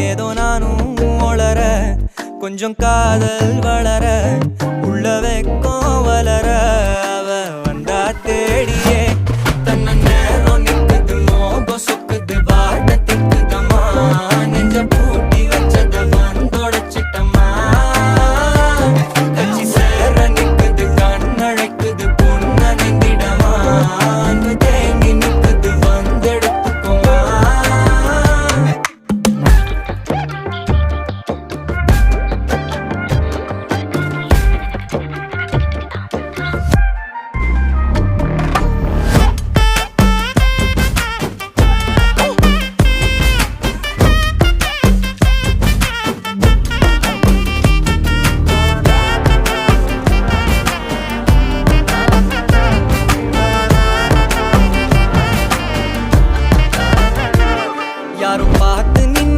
ஏதோ நானும் ஒளர கொஞ்சம் காதல் வளர உள்ள வெக்கம் வளர அவ வந்தா தேடி